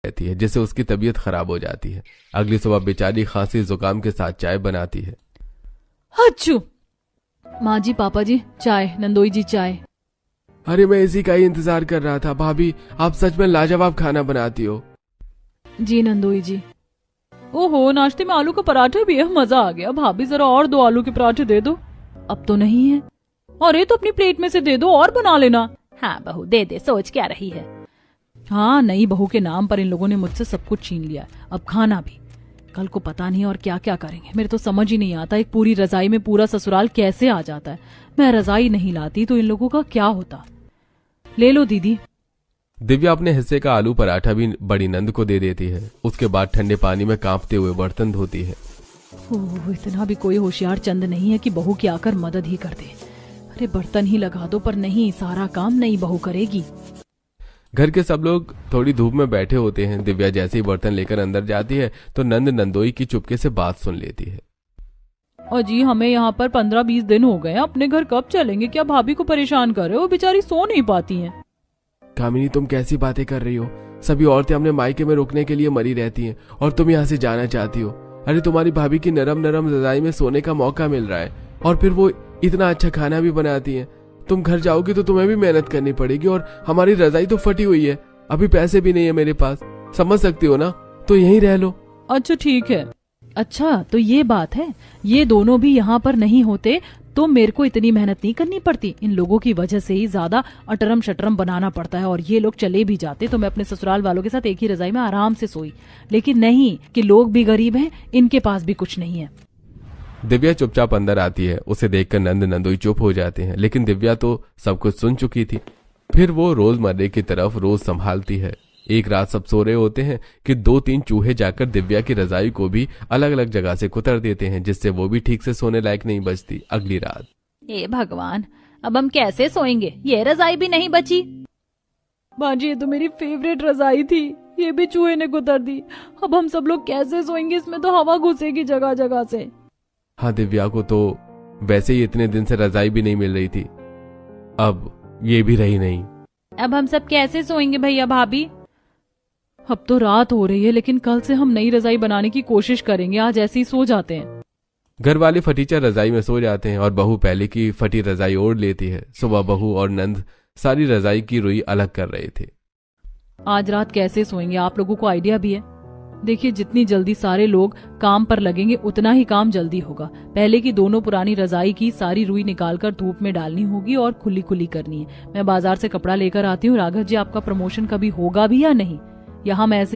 रहती है, जिससे उसकी तबीयत खराब हो जाती है। अगली सुबह बेचारी खांसी जुकाम के साथ चाय बनाती है। अच्छू, माँ जी, पापा जी, चाय। नंदोई जी, चाय। अरे मैं इसी का ही इंतजार कर रहा था। भाभी, आप सच में लाजवाब खाना बनाती हो। जी नंदोई जी। ओहो, नाश्ते में आलू का पराठा भी है, मजा आ गया। भाभी जरा और 2 आलू के पराठे दे दो। अब तो नहीं है। अरे तो अपनी प्लेट में से दे दो और बना लेना। हाँ बहू, दे दे, सोच क्या रही है। हाँ, नई बहू के नाम पर इन लोगों ने मुझसे सब कुछ छीन लिया, अब खाना भी। कल को पता नहीं और क्या क्या करेंगे। मेरे तो समझ ही नहीं आता, एक पूरी रजाई में पूरा ससुराल कैसे आ जाता है। मैं रजाई नहीं लाती तो इन लोगों का क्या होता। ले लो दीदी। दिव्या अपने हिस्से का आलू पराठा भी बड़ी नंद को दे देती है। उसके बाद ठंडे पानी में कांपते हुए बर्तन धोती है। ओह, इतना भी कोई होशियार चंद नहीं है कि बहू की आकर मदद ही कर दे। अरे बर्तन ही लगा दो, पर नहीं, सारा काम नई बहू करेगी। घर के सब लोग थोड़ी धूप में बैठे होते हैं। दिव्या जैसे ही बर्तन लेकर अंदर जाती है तो नंद नंदोई की चुपके से बात सुन लेती है। अजी, हमें यहाँ पर 15-20 दिन हो गए, अपने घर कब चलेंगे? क्या भाभी को परेशान कर रहे हो? बेचारी सो नहीं पाती हैं। कामिनी, तुम कैसी बातें कर रही हो? सभी औरतें अपने मायके में रुकने के लिए मरी रहती हैं और तुम यहाँ से जाना चाहती हो। अरे तुम्हारी भाभी की नरम नरम रजाई में सोने का मौका मिल रहा है और फिर वो इतना अच्छा खाना भी बनाती हैं। तुम घर जाओगी तो तुम्हें भी मेहनत करनी पड़ेगी और हमारी रजाई तो फटी हुई है, अभी पैसे भी नहीं है मेरे पास। समझ सकती हो ना? तो यहीं रह लो। अच्छा ठीक है। अच्छा तो ये बात है, ये दोनों भी यहाँ पर नहीं होते तो मेरे को इतनी मेहनत नहीं करनी पड़ती। इन लोगों की वजह से ही ज्यादा अटरम शटरम बनाना पड़ता है, और ये लोग चले भी जाते तो मैं अपने ससुराल वालों के साथ एक ही रजाई में आराम से सोई। लेकिन नहीं, कि लोग भी गरीब हैं, इनके पास भी कुछ नहीं है। दिव्या चुपचाप अंदर आती है। उसे देखकर नंद नंदोई चुप हो जाते हैं, लेकिन दिव्या तो सब कुछ सुन चुकी थी। फिर वो रोजमर्रे की तरफ रोज संभालती है। एक रात सब सो रहे होते हैं कि 2-3 चूहे जाकर दिव्या की रजाई को भी अलग अलग जगह से कुतर देते हैं, जिससे वो भी ठीक से सोने लायक नहीं बचती। अगली रात, हे भगवान, अब हम कैसे सोएंगे? ये रजाई भी नहीं बची। बाजी, ये तो मेरी फेवरेट रजाई थी, ये भी चूहे ने कुतर दी। अब हम सब लोग कैसे सोएंगे? इसमें तो हवा घुसेगी जगह जगह से। हाँ, दिव्या को तो वैसे ही इतने दिन से रजाई भी नहीं मिल रही थी, अब ये भी रही नहीं। अब हम सब कैसे सोएंगे भैया भाभी? अब तो रात हो रही है, लेकिन कल से हम नई रजाई बनाने की कोशिश करेंगे। आज ऐसे ही सो जाते हैं। घर वाले फटीचर रजाई में सो जाते हैं और बहू पहले की फटी रजाई ओढ़ लेती है। सुबह बहू और नंद सारी रजाई की रुई अलग कर रहे थे। आज रात कैसे सोएंगे? आप लोगों को आइडिया भी है? देखिए, जितनी जल्दी सारे लोग काम पर लगेंगे उतना ही काम जल्दी होगा। पहले की दोनों पुरानी रजाई की सारी रुई निकालकर धूप में डालनी होगी और खुली खुली करनी है। मैं बाजार से कपड़ा लेकर आती हूँ। राघव जी, आपका प्रमोशन कभी होगा भी या नहीं? यहाँ मैं ऐसे